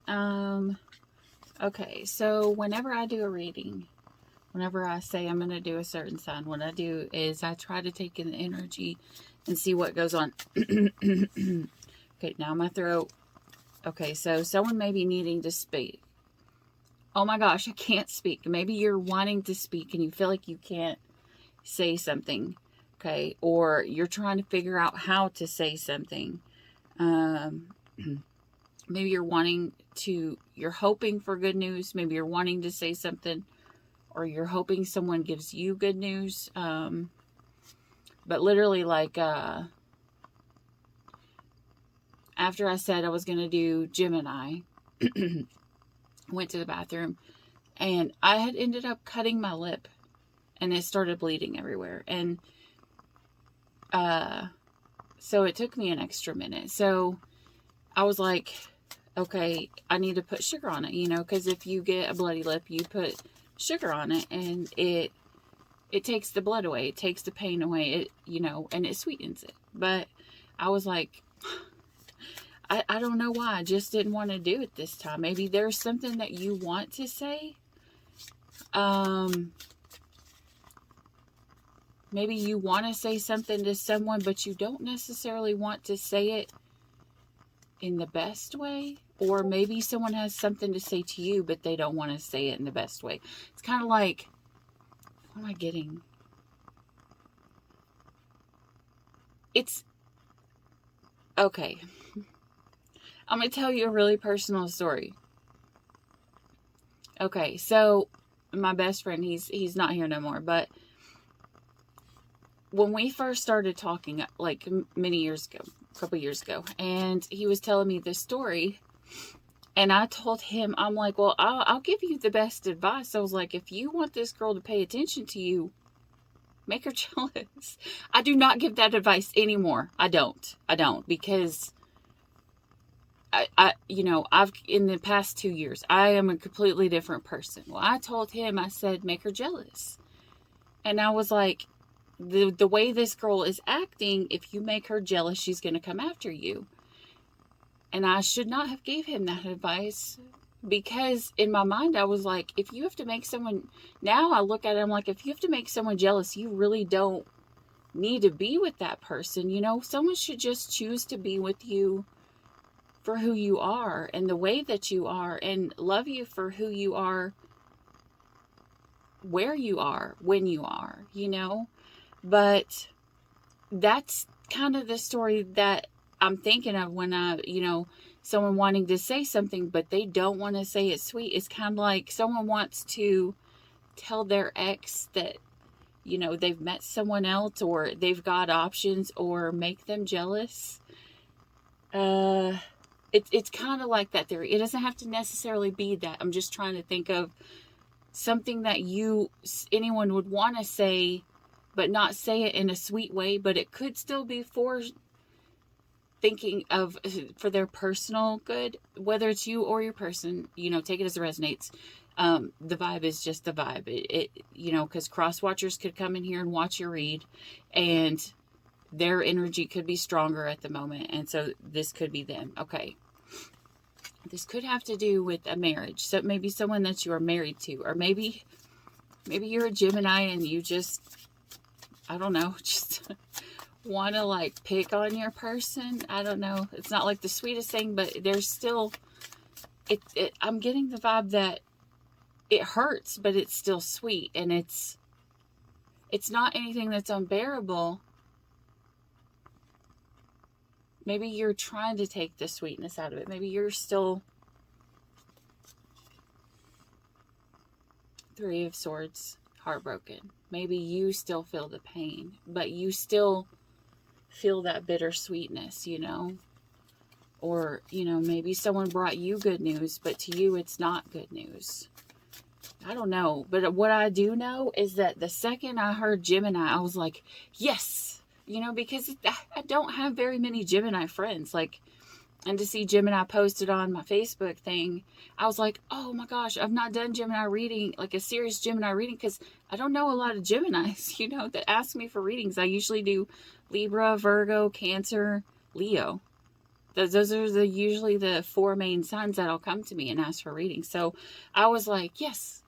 Okay, so whenever I do a reading, whenever I say I'm going to do a certain sign, what I do is I try to take in the energy and see what goes on. Okay, now my throat. Okay, so someone may be needing to speak. Oh my gosh, I can't speak. Maybe you're wanting to speak and you feel like you can't say something. Okay, or you're trying to figure out how to say something. Um, maybe you're hoping for good news. Maybe you're wanting to say something, or you're hoping someone gives you good news. But literally, like, after I said I was going to do Gemini, went to the bathroom, and I had ended up cutting my lip, and it started bleeding everywhere. And so it took me an extra minute. So I was like, okay, I need to put sugar on it, because if you get a bloody lip, you put sugar on it, and it takes the blood away, it takes the pain away, and it sweetens it. But I was like, I don't know why, I just didn't want to do it this time. Maybe there's something that you want to say. Maybe you want to say something to someone, but you don't necessarily want to say it in the best way. Or maybe someone has something to say to you, but they don't want to say it in the best way. It's kind of like, what am I getting? It's, okay. I'm going to tell you a really personal story. Okay, so my best friend, he's not here no more, but when we first started talking, like many years ago, a couple years ago, and he was telling me this story, and I told him, I'm like, well, I'll give you the best advice. I was like, if you want this girl to pay attention to you, make her jealous. I do not give that advice anymore. I don't, because I've, in the past 2 years, I am a completely different person. Well, I told him, I said, make her jealous. And I was like, the way this girl is acting, if you make her jealous, she's going to come after you. And I should not have gave him that advice, because in my mind, I was like, if you have to make someone, now I look at it, I'm like, if you have to make someone jealous, you really don't need to be with that person. Someone should just choose to be with you for who you are and the way that you are, and love you for who you are, where you are, when you are, But that's kind of the story that I'm thinking of when someone wanting to say something, but they don't want to say it sweet. It's kind of like someone wants to tell their ex that, they've met someone else, or they've got options, or make them jealous. It's kind of like that theory. It doesn't have to necessarily be that. I'm just trying to think of something that anyone would want to say, but not say it in a sweet way, but it could still be for thinking of, for their personal good, whether it's you or your person, take it as it resonates. The vibe is just the vibe. Because cross watchers could come in here and watch your read, and their energy could be stronger at the moment. And so this could be them. Okay. This could have to do with a marriage. So maybe someone that you are married to, or maybe you're a Gemini and you just, I don't know, just want to like pick on your person. I don't know. It's not like the sweetest thing, but there's still, I'm getting the vibe that it hurts, but it's still sweet, and it's not anything that's unbearable. Maybe you're trying to take the sweetness out of it. Maybe you're still, Three of Swords, heartbroken. Maybe you still feel the pain, but you still feel that bittersweetness, Or, maybe someone brought you good news, but to you it's not good news. I don't know. But what I do know is that the second I heard Gemini, I was like, yes! Because I don't have very many Gemini friends. And to see Gemini posted on my Facebook thing, I was like, oh my gosh, I've not done Gemini reading, like a serious Gemini reading, because I don't know a lot of Geminis, that ask me for readings. I usually do Libra, Virgo, Cancer, Leo. Those are usually the 4 main signs that'll come to me and ask for reading. So I was like, yes,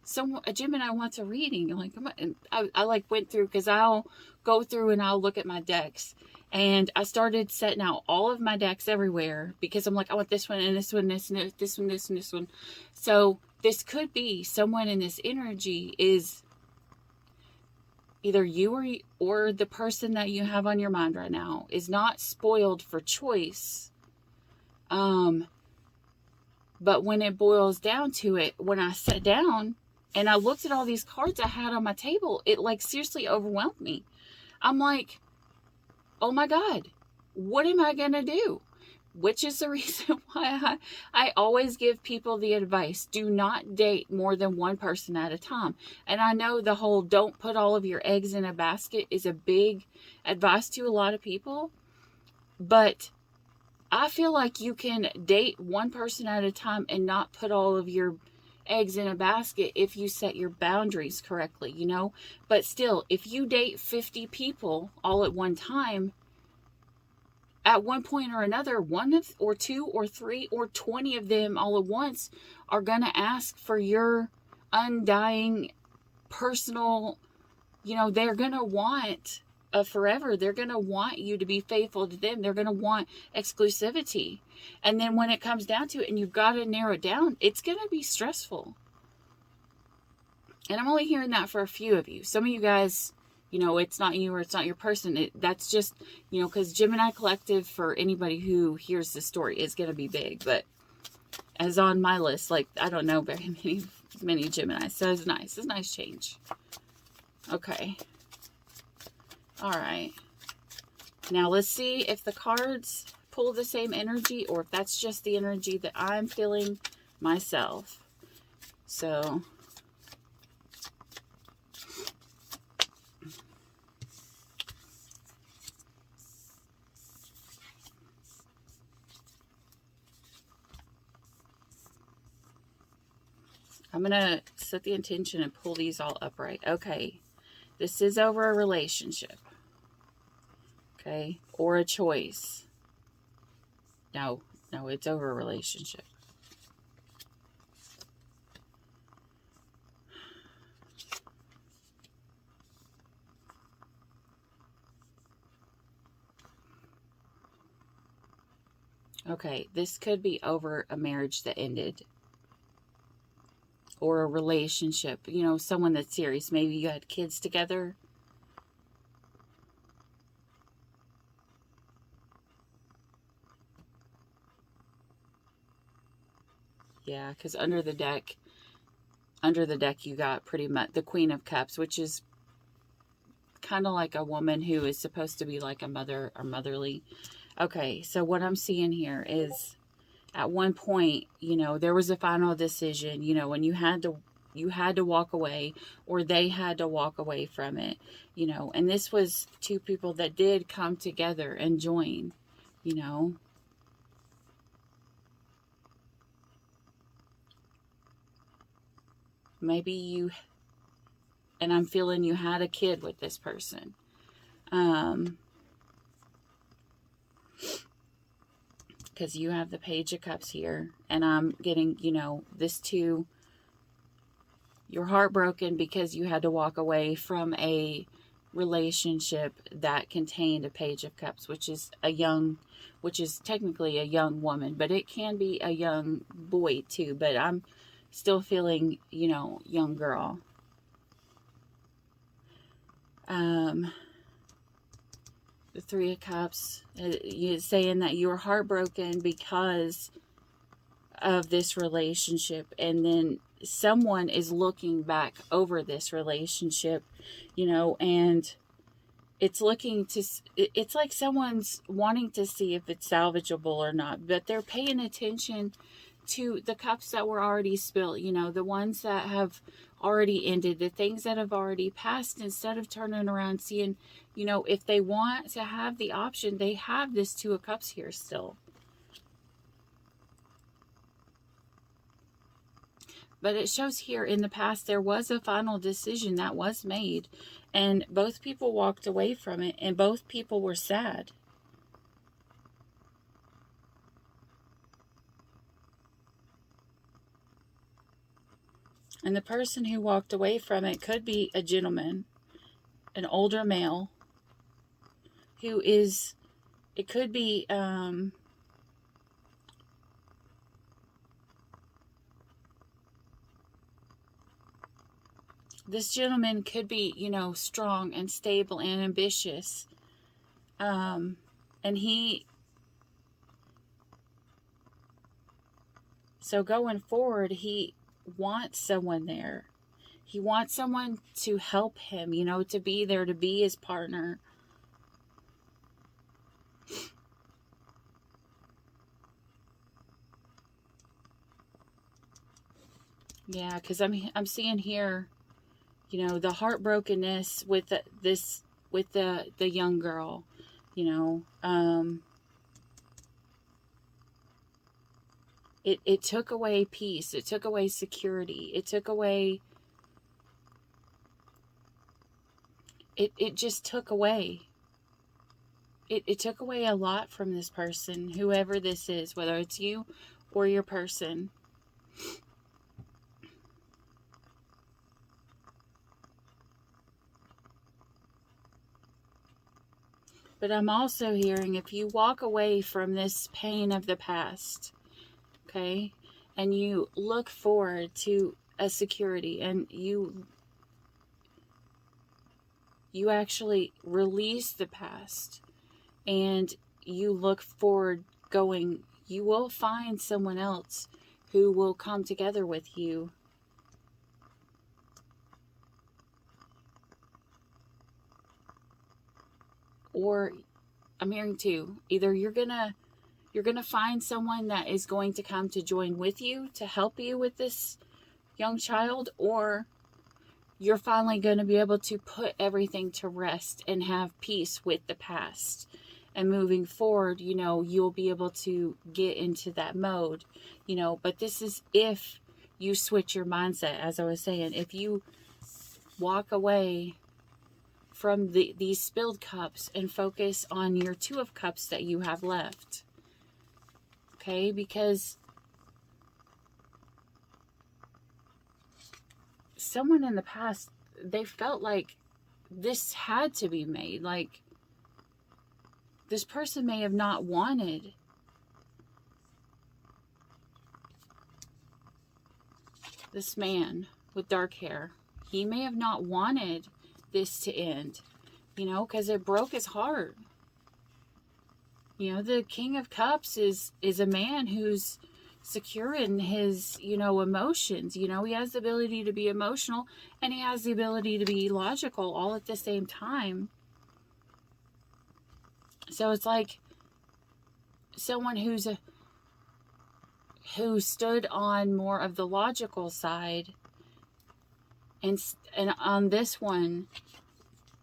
a Gemini wants a reading. I'm like, come on. And I like went through, because I'll go through and I'll look at my decks. And I started setting out all of my decks everywhere, because I'm like, I want this one and this one, this one, this one, this one, this one. So this could be someone in this energy is either you or the person that you have on your mind right now is not spoiled for choice. But when it boils down to it, when I sat down and I looked at all these cards I had on my table, it like seriously overwhelmed me. I'm like, oh my God, what am I going to do? Which is the reason why I always give people the advice, do not date more than one person at a time. And I know the whole don't put all of your eggs in a basket is a big advice to a lot of people. But I feel like you can date one person at a time and not put all of your eggs in a basket if you set your boundaries correctly, you know. But still, if you date 50 people all at one time, at one point or another, one or two or three or 20 of them all at once are going to ask for your undying personal, you know, they're going to want a forever. They're going to want you to be faithful to them. They're going to want exclusivity. And then when it comes down to it and you've got to narrow it down, it's going to be stressful. And I'm only hearing that for a few of you. Some of you guys, you know, it's not you or it's not your person. That's just, you know, because Gemini Collective, for anybody who hears the story, is going to be big. But as on my list, like, I don't know very many Geminis. So it's nice. It's a nice change. Okay. All right. Now let's see if the cards pull the same energy or if that's just the energy that I'm feeling myself. So I'm going to set the intention and pull these all upright. Okay. This is over a relationship. Okay. Or a choice. No, it's over a relationship. Okay. This could be over a marriage that ended. Or a relationship, you know, someone that's serious. Maybe you had kids together. Yeah, because under the deck you got pretty much the Queen of Cups, which is kind of like a woman who is supposed to be like a mother or motherly. Okay, so what I'm seeing here is, at one point, you know, there was a final decision, you know, and you had to walk away, or they had to walk away from it, you know, and this was two people that did come together and join, you know. Maybe you, and I'm feeling you had a kid with this person. Because you have the Page of Cups here, and I'm getting, you know, this too. You're heartbroken because you had to walk away from a relationship that contained a Page of Cups, which is technically a young woman, but it can be a young boy too. But I'm still feeling, you know, young girl. The Three of Cups, you're saying that you were heartbroken because of this relationship, and then someone is looking back over this relationship, you know, and it's it's like someone's wanting to see if it's salvageable or not, but they're paying attention to the cups that were already spilled, you know, the ones that have already ended, the things that have already passed, instead of turning around seeing, you know, if they want to have the option, they have this Two of Cups here still. But it shows here in the past there was a final decision that was made, and both people walked away from it, and both people were sad. And the person who walked away from it could be a gentleman, an older male, who is, it could be, this gentleman could be, you know, strong and stable and ambitious. And so going forward, he wants someone there. He wants someone to help him, you know, to be there, to be his partner. Yeah, because I'm seeing here, you know, the heartbrokenness with the young girl, you know, it took away peace, it took away security, it took away, it just took away. It took away a lot from this person, whoever this is, whether it's you or your person. But I'm also hearing, if you walk away from this pain of the past, okay, and you look forward to a security, and you actually release the past, and you look forward going, you will find someone else who will come together with you. Or I'm hearing two, either you're gonna find someone that is going to come to join with you to help you with this young child, or you're finally going to be able to put everything to rest and have peace with the past. And moving forward, you know, you'll be able to get into that mode, you know. But this is if you switch your mindset, as I was saying. If you walk away from these spilled cups and focus on your Two of Cups that you have left. Okay, because someone in the past, they felt like this had to be made. Like, this person may have not wanted this man with dark hair. He may have not wanted this to end, you know, because it broke his heart. You know, the King of Cups is a man who's secure in his, you know, emotions. You know, he has the ability to be emotional, and he has the ability to be logical all at the same time. So it's like someone who stood on more of the logical side, and on this one,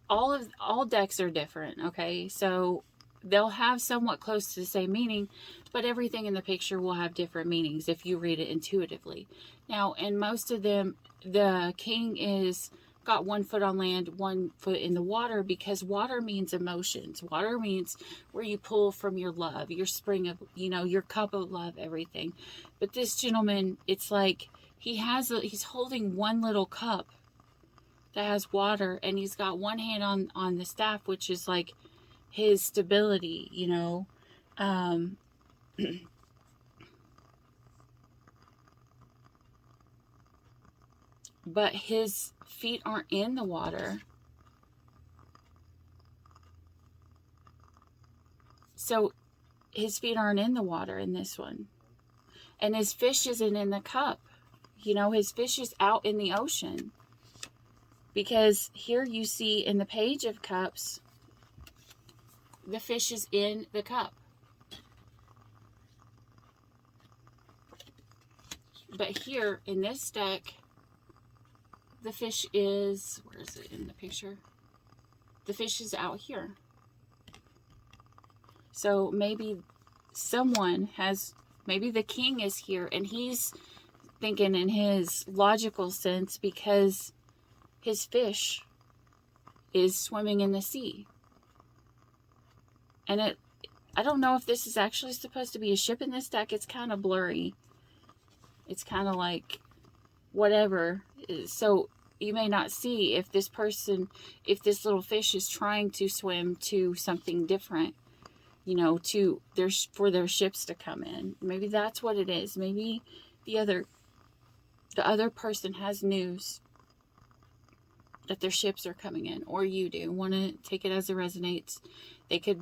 all decks are different, okay? So they'll have somewhat close to the same meaning, but everything in the picture will have different meanings if you read it intuitively. Now, in most of them, the king is got 1 foot on land, 1 foot in the water, because water means emotions. Water means where you pull from your love, your spring of, you know, your cup of love, everything. But this gentleman, it's like he's holding one little cup that has water, and he's got one hand on the staff, which is like his stability, you know. But his feet aren't in the water. So his feet aren't in the water in this one. And his fish isn't in the cup. You know, his fish is out in the ocean. Because here you see in the Page of Cups, the fish is in the cup. But here in this deck, the fish is, where is it in the picture? The fish is out here. So maybe maybe the king is here, and he's thinking in his logical sense because his fish is swimming in the sea. And I don't know if this is actually supposed to be a ship in this deck. It's kind of blurry. It's kind of like whatever. So you may not see if this person, if this little fish is trying to swim to something different, to for their ships to come in. Maybe that's what it is. Maybe the other person has news that their ships are coming in, or you do. Want to take it as it resonates. They could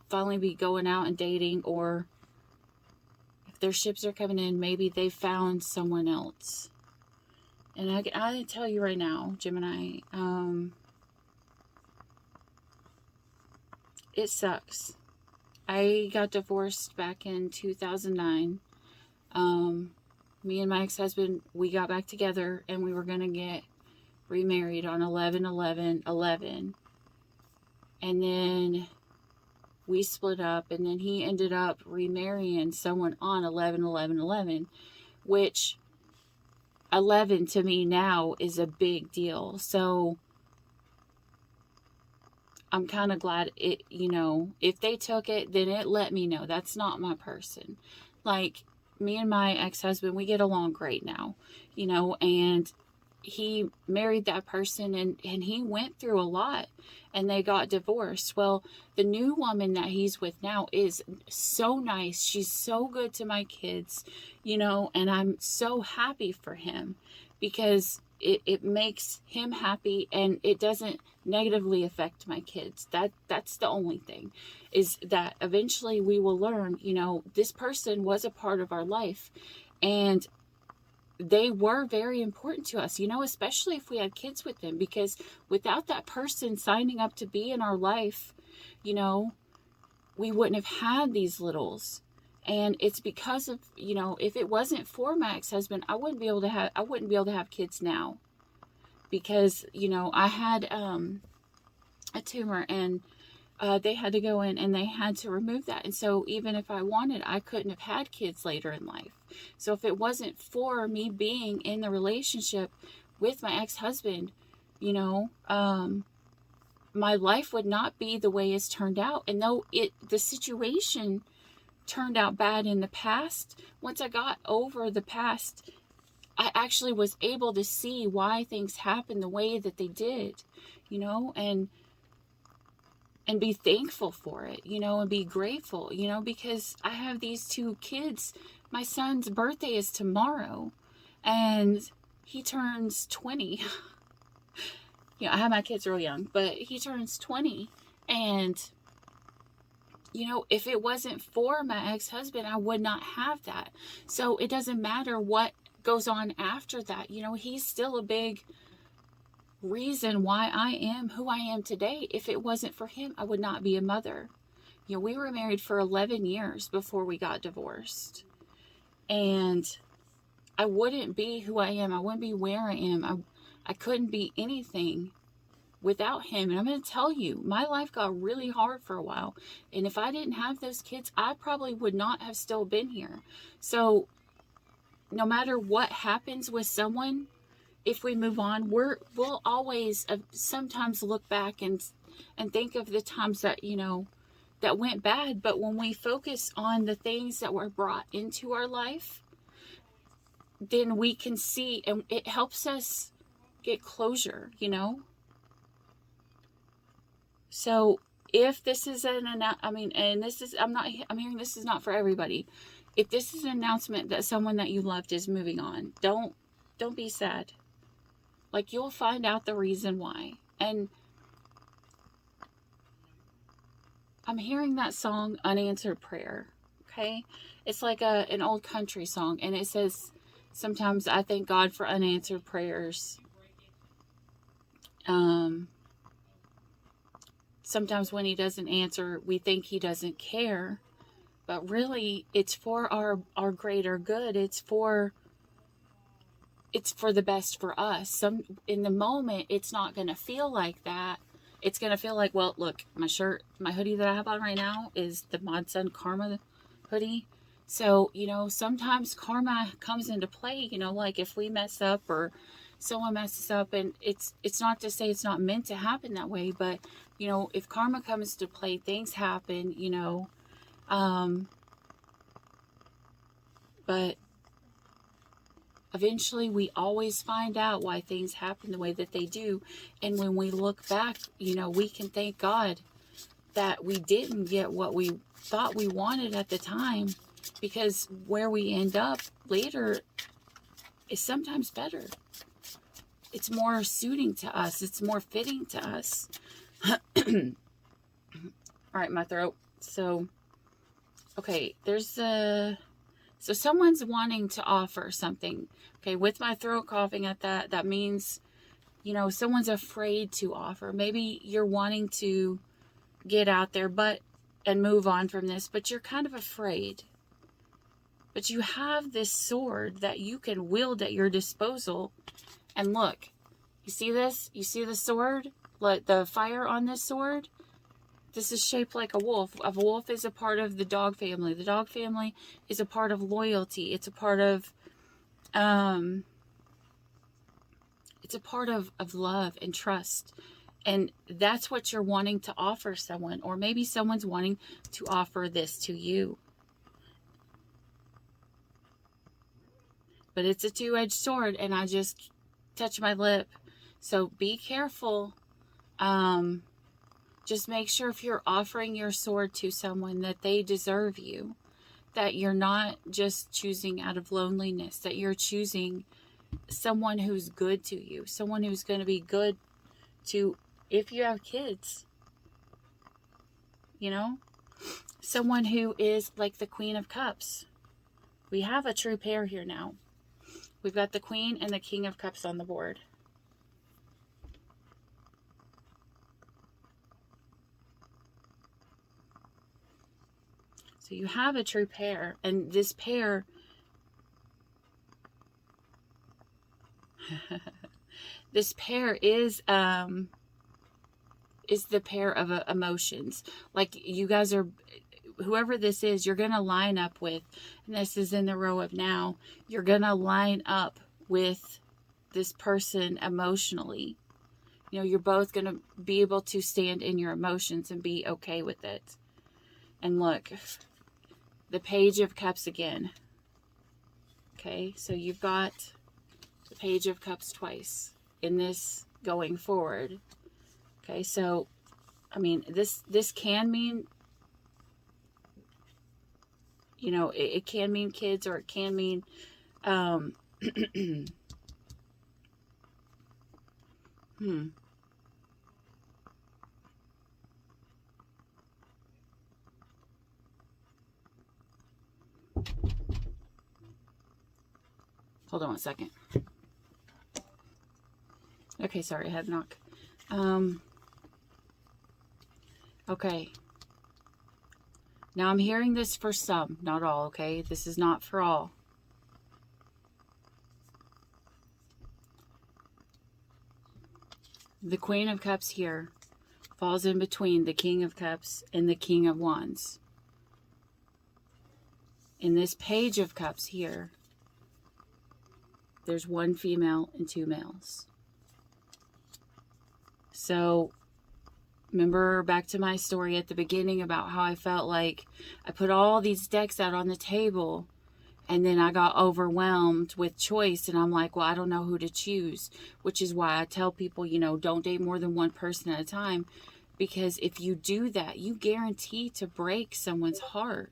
finally be going out and dating, or if their ships are coming in, maybe they found someone else. And I tell you right now, Gemini, it sucks. I got divorced back in 2009. Me and my ex-husband, we got back together, and we were going to get remarried on 11/11/11. And then we split up, and then he ended up remarrying someone on 11/11/11, which 11 to me now is a big deal. So I'm kind of glad it, if they took it, then it let me know that's not my person. Like, me and my ex-husband, we get along great now, and he married that person, and he went through a lot, and they got divorced. Well, the new woman that he's with now is so nice. She's so good to my kids, and I'm so happy for him, because it makes him happy, and it doesn't negatively affect my kids. That's the only thing, is that eventually we will learn, this person was a part of our life, and they were very important to us, especially if we had kids with them, because without that person signing up to be in our life, we wouldn't have had these littles. And it's because of, if it wasn't for my ex-husband, I wouldn't be able to have kids now, because, I had a tumor, and they had to go in and they had to remove that. And so even if I wanted, I couldn't have had kids later in life. So if it wasn't for me being in the relationship with my ex-husband, my life would not be the way it's turned out. And though the situation turned out bad in the past, once I got over the past, I actually was able to see why things happened the way that they did, and be thankful for it, and be grateful, because I have these two kids. My son's birthday is tomorrow, and he turns 20. I have my kids real young, but he turns 20, and if it wasn't for my ex-husband, I would not have that. So it doesn't matter what goes on after that. He's still a big reason why I am who I am today. If it wasn't for him, I would not be a mother. We were married for 11 years before we got divorced. And I wouldn't be who I am. I wouldn't be where I am. I couldn't be anything without him. And I'm going to tell you, my life got really hard for a while. And if I didn't have those kids, I probably would not have still been here. So no matter what happens with someone, if we move on, we'll always sometimes look back and think of the times that, that went bad. But when we focus on the things that were brought into our life, then we can see, and it helps us get closure, So if this is I'm hearing this is not for everybody. If this is an announcement that someone that you loved is moving on, don't be sad. Like, you'll find out the reason why. And I'm hearing that song, Unanswered Prayer. Okay? It's like an old country song, and it says, sometimes I thank God for unanswered prayers. Sometimes when he doesn't answer, we think he doesn't care. But really, it's for our greater good. It's for the best for us. In the moment, it's not going to feel like that. It's going to feel like, well, look, my hoodie that I have on right now is the Mod Sun Karma hoodie. So, sometimes karma comes into play, like if we mess up or someone messes up, and it's not to say it's not meant to happen that way, but, if karma comes into play, things happen, but eventually we always find out why things happen the way that they do. And when we look back, we can thank God that we didn't get what we thought we wanted at the time, because where we end up later is sometimes better. It's more suiting to us. It's more fitting to us. All right, my throat. So, okay, so someone's wanting to offer something. Okay, with my throat coughing at that means, someone's afraid to offer. Maybe you're wanting to get out there and move on from this, but you're kind of afraid. But you have this sword that you can wield at your disposal. And look, you see this? You see the sword? Like the fire on this sword? This is shaped like a wolf. A wolf is a part of the dog family. The dog family is a part of loyalty. It's a part of love and trust. And that's what you're wanting to offer someone. Or maybe someone's wanting to offer this to you. But it's a two-edged sword, and I just touched my lip. So be careful. Just make sure if you're offering your sword to someone that they deserve you. That you're not just choosing out of loneliness. That you're choosing someone who's good to you. Someone who's going to be good to, if you have kids. Someone who is like the Queen of Cups. We have a true pair here now. We've got the Queen and the King of Cups on the board. So you have a true pair. And this pair, this pair is the pair of emotions. Like you guys are, whoever this is, you're going to line up with, and this is in the row of now, you're going to line up with this person emotionally. You're both going to be able to stand in your emotions and be okay with it. And look, the Page of Cups again. Okay, so you've got the Page of Cups twice in this going forward. Okay, so, I mean, this can mean, it can mean kids, or it can mean, Hold on one second. Okay, sorry, I had a knock. Okay. Now I'm hearing this for some, not all, okay? This is not for all. The Queen of Cups here falls in between the King of Cups and the King of Wands. In this Page of Cups here, there's one female and two males. So, remember back to my story at the beginning about how I felt like I put all these decks out on the table and then I got overwhelmed with choice, and I'm like, well, I don't know who to choose, which is why I tell people, don't date more than one person at a time, because if you do that, you guarantee to break someone's heart.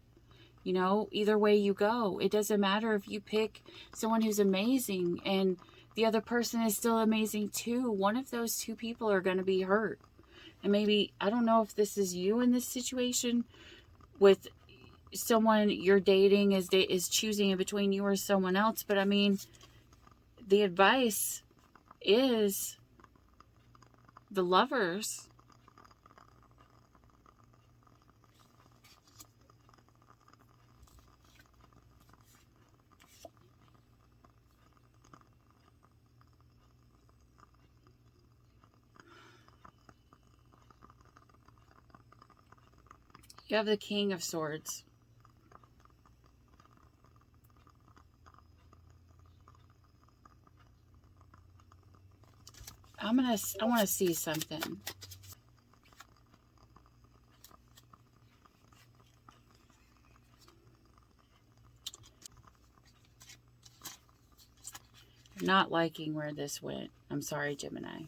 Either way you go, it doesn't matter if you pick someone who's amazing and the other person is still amazing too. One of those two people are going to be hurt. And maybe, I don't know if this is you in this situation with someone you're dating is choosing in between you or someone else. But I mean, the advice is the lovers. You have the King of Swords. I want to see something. not liking where this went. I'm sorry, Gemini.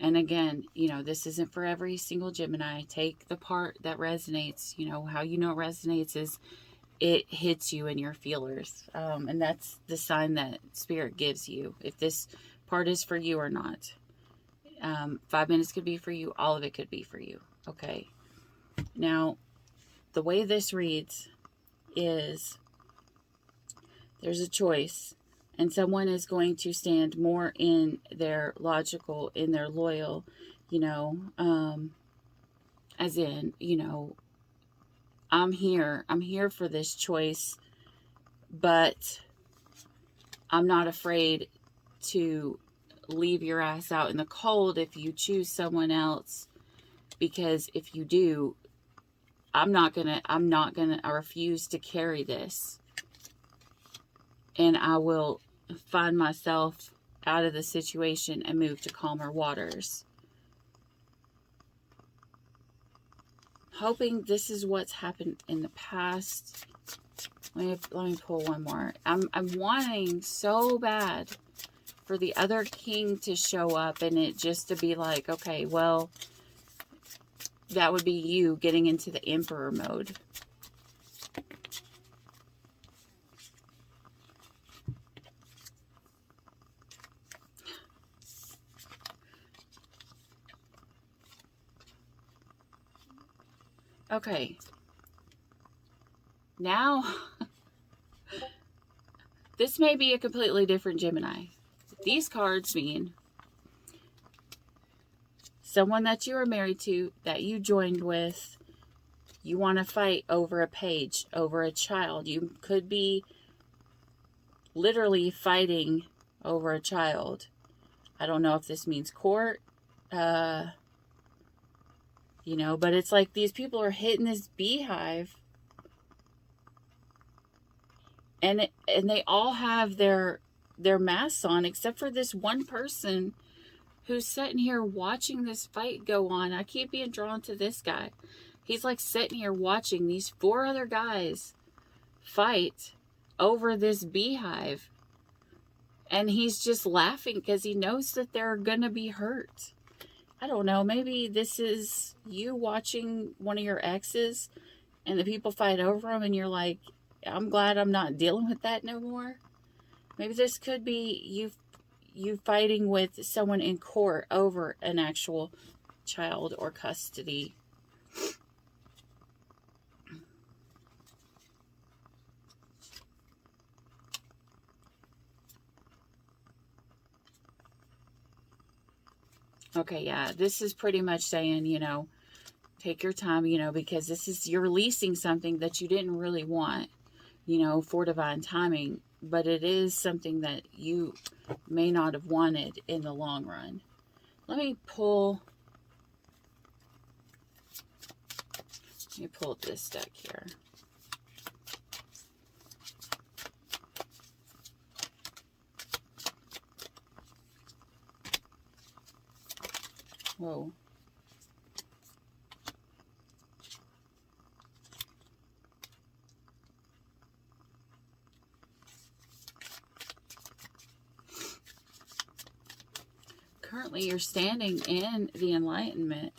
And again, this isn't for every single Gemini. Take the part that resonates. How you know it resonates is it hits you in your feelers. And that's the sign that Spirit gives you, if this part is for you or not. 5 minutes could be for you. All of it could be for you. Okay. Now, the way this reads is there's a choice, and someone is going to stand more in their logical, in their loyal, as in, I'm here for this choice, but I'm not afraid to leave your ass out in the cold if you choose someone else, because if you do, I refuse to carry this, and I will find myself out of the situation and move to calmer waters. Hoping this is what's happened in the past. Let me pull one more. I'm wanting so bad for the other king to show up, and it just to be like, okay, well, that would be you getting into the emperor mode. Okay. Now, this may be a completely different Gemini. These cards mean someone that you are married to, that you joined with, you want to fight over a page, over a child. You could be literally fighting over a child. I don't know if this means court, but it's like these people are hitting this beehive, and they all have their masks on, except for this one person who's sitting here watching this fight go on. I keep being drawn to this guy. He's like sitting here watching these 4 other guys fight over this beehive, and he's just laughing because he knows that they're gonna be hurt. I don't know, maybe this is you watching one of your exes and the people fight over them, and you're like, I'm glad I'm not dealing with that no more. Maybe this could be you fighting with someone in court over an actual child or custody. Okay, yeah, this is pretty much saying, take your time, because this is, you're releasing something that you didn't really want, for divine timing, but it is something that you may not have wanted in the long run. Let me pull this deck here. Whoa. Currently, you're standing in the enlightenment.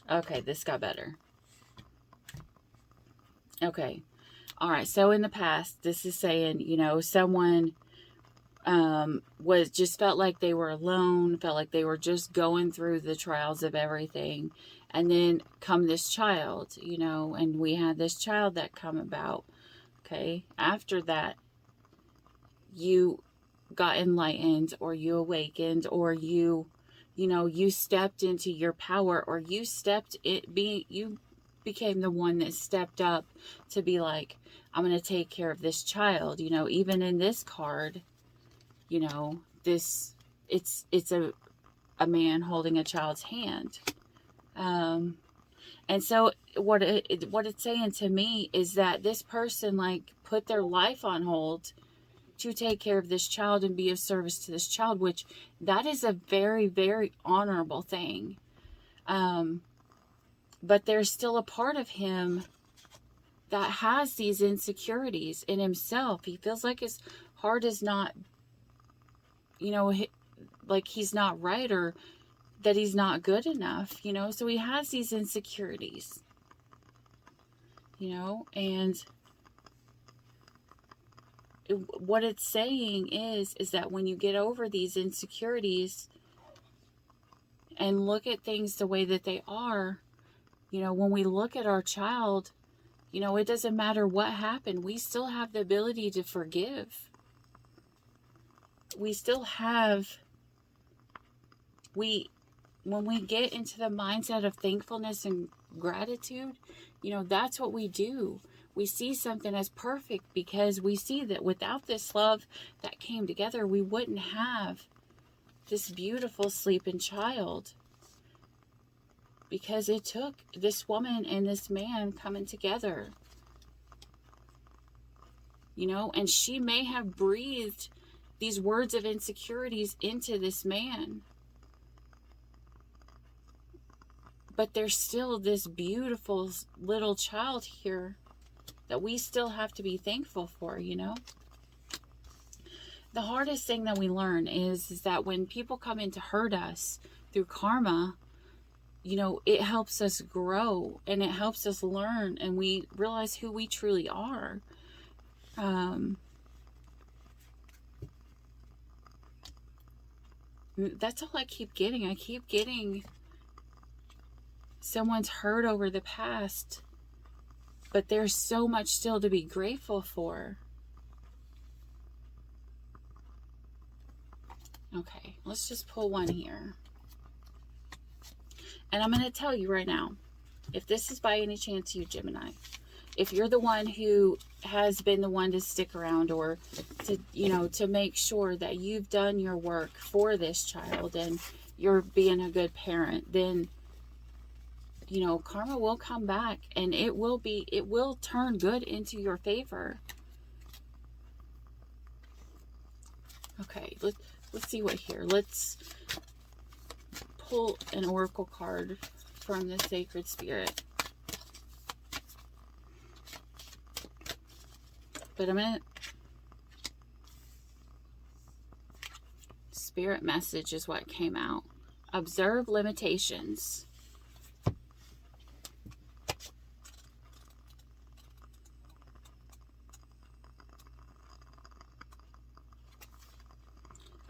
Okay, this got better. Okay. All right. So in the past, this is saying, someone felt like they were alone, felt like they were just going through the trials of everything. And then come this child, and we had this child that come about. Okay. After that, you got enlightened, or you awakened, or you stepped into your power, or you became the one that stepped up to be like, I'm going to take care of this child. Even in this card, it's a man holding a child's hand. And And so what it's saying to me is that this person like put their life on hold to take care of this child and be of service to this child, which that is a very, very honorable thing. But there's still a part of him that has these insecurities in himself. He feels like his heart is not, like he's not right, or that he's not good enough, so he has these insecurities, and what it's saying is that when you get over these insecurities and look at things the way that they are, when we look at our child, it doesn't matter what happened. We still have the ability to forgive. We still have, when we get into the mindset of thankfulness and gratitude, that's what we do. We see something as perfect because we see that without this love that came together, we wouldn't have this beautiful sleeping child. Because it took this woman and this man coming together. And she may have breathed these words of insecurities into this man. But there's still this beautiful little child here that we still have to be thankful for, The hardest thing that we learn is that when people come in to hurt us through karma, it helps us grow and it helps us learn, and we realize who we truly are. That's all I keep getting. I keep getting someone's hurt over the past, but there's so much still to be grateful for. Okay, let's just pull one here. And I'm going to tell you right now, if this is by any chance you, Gemini, if you're the one who has been the one to stick around, or to make sure that you've done your work for this child and you're being a good parent, then, karma will come back and it will turn good into your favor. Okay, let's see what here. Let's pull an oracle card from the sacred spirit. But spirit message is what came out. Observe limitations.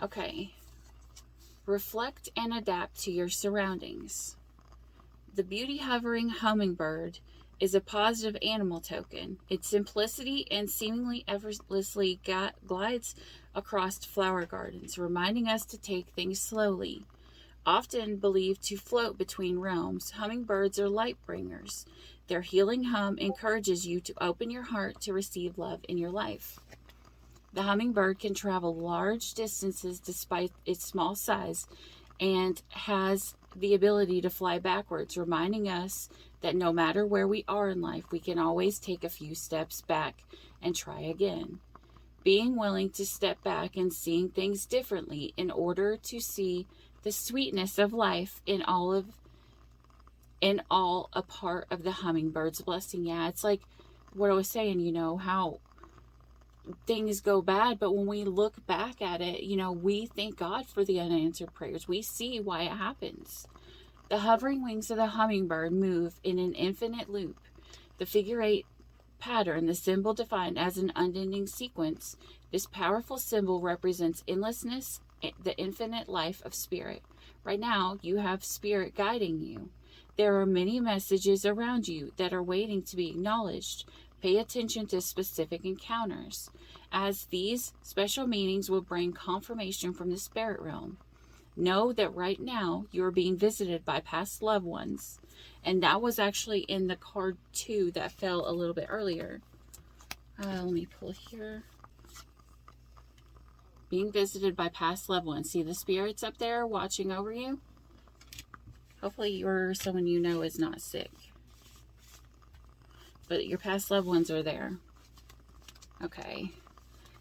Okay. Reflect and adapt to your surroundings. The beauty hovering hummingbird is a positive animal token. Its simplicity and seemingly effortlessly glides across flower gardens, reminding us to take things slowly. Often believed to float between realms, hummingbirds are light bringers. Their healing hum encourages you to open your heart to receive love in your life. The hummingbird can travel large distances despite its small size and has the ability to fly backwards, reminding us that no matter where we are in life, we can always take a few steps back and try again. Being willing to step back and seeing things differently in order to see the sweetness of life in all a part of the hummingbird's blessing. Yeah, it's like what I was saying, how things go bad, but when we look back at it, we thank God for the unanswered prayers. We see why it happens. The hovering wings of the hummingbird move in an infinite loop. The figure 8 pattern, the symbol defined as an unending sequence, this powerful symbol represents endlessness, the infinite life of spirit. Right now, you have spirit guiding you. There are many messages around you that are waiting to be acknowledged. Pay attention to specific encounters, as these special meanings will bring confirmation from the spirit realm. Know that right now you are being visited by past loved ones. And that was actually in the card 2 that fell a little bit earlier. Let me pull here. Being visited by past loved ones. See the spirits up there watching over you? Hopefully someone you know is not sick. But your past loved ones are there. Okay.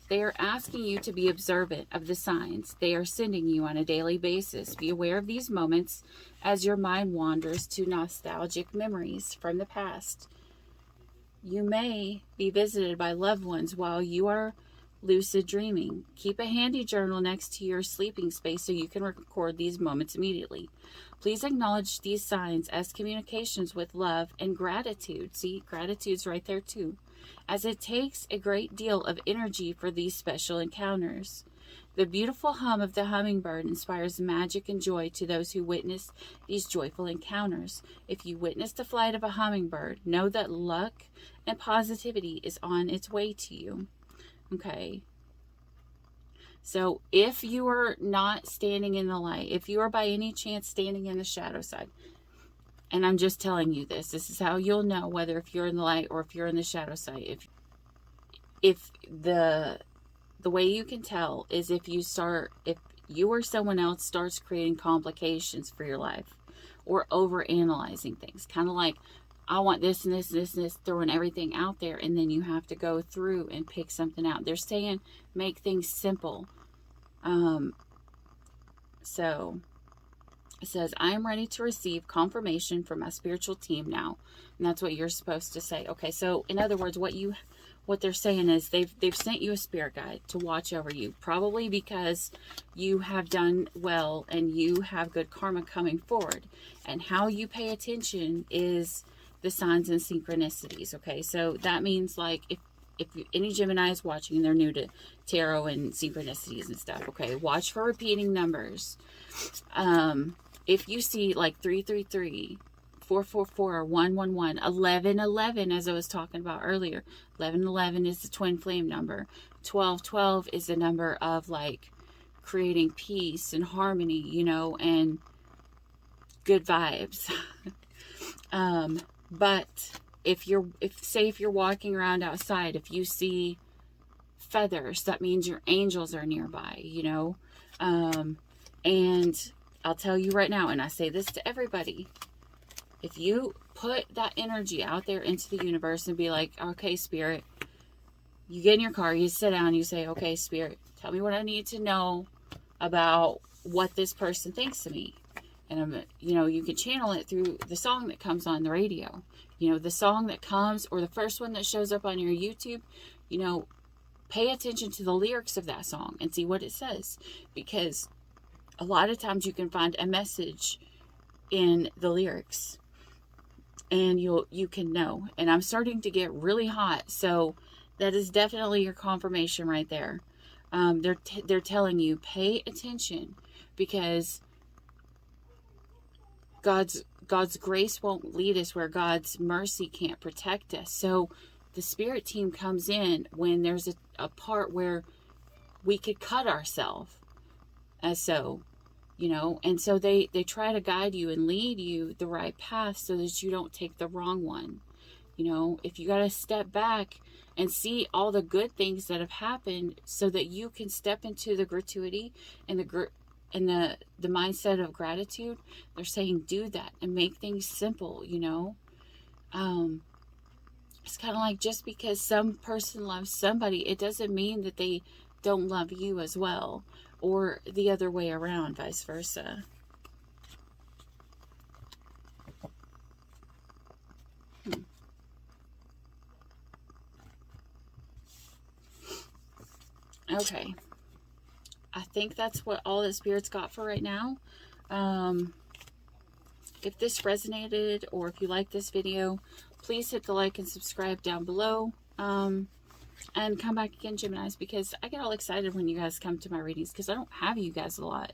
They are asking you to be observant of the signs they are sending you on a daily basis. Be aware of these moments as your mind wanders to nostalgic memories from the past. You may be visited by loved ones while you are lucid dreaming. Keep a handy journal next to your sleeping space so you can record these moments immediately. Please acknowledge these signs as communications with love and gratitude. See, gratitude's right there too, as it takes a great deal of energy for these special encounters. The beautiful hum of the hummingbird inspires magic and joy to those who witness these joyful encounters. If you witness the flight of a hummingbird, know that luck and positivity is on its way to you. Okay. So if you are not standing in the light, if you are by any chance standing in the shadow side, and I'm just telling you this is how you'll know whether if you're in the light or if you're in the shadow side. If the way you can tell is if you or someone else starts creating complications for your life or over analyzing things, kind of like, I want this and this and this and this, throwing everything out there, and then you have to go through and pick something out. They're saying make things simple. So it says, I am ready to receive confirmation from my spiritual team now. And that's what you're supposed to say. Okay, so in other words, what they're saying is they've sent you a spirit guide to watch over you, probably because you have done well and you have good karma coming forward. And how you pay attention is the signs and synchronicities. Okay, so that means like if any Gemini is watching and they're new to tarot and synchronicities and stuff, okay, watch for repeating numbers. If you see like 333, 444, 111, 1111, as I was talking about earlier, 1111 is the twin flame number. 1212 is the number of like creating peace and harmony, you know, and good vibes. But if you're walking around outside, if you see feathers, that means your angels are nearby, you know. And I'll tell you right now, and I say this to everybody, if you put that energy out there into the universe and be like, okay, Spirit, you get in your car, you sit down, you say, okay, Spirit, tell me what I need to know about what this person thinks of me. And you can channel it through the song that comes on the radio, the song that comes, or the first one that shows up on your YouTube. Pay attention to the lyrics of that song and see what it says, because a lot of times you can find a message in the lyrics, and you can know. And I'm starting to get really hot, so that is definitely your confirmation right there. They're telling you, pay attention, because God's grace won't lead us where God's mercy can't protect us. So the spirit team comes in when there's a part where we could cut ourselves. And so they try to guide you and lead you the right path so that you don't take the wrong one. If you got to step back and see all the good things that have happened so that you can step into the gratuity and the mindset of gratitude, they're saying do that and make things simple. It's kind of like, just because some person loves somebody, it doesn't mean that they don't love you as well, or the other way around, vice versa. Okay. I think that's what all the spirits got for right now. If this resonated, or if you like this video, please hit the like and subscribe down below. And come back again, Geminis, because I get all excited when you guys come to my readings, because I don't have you guys a lot.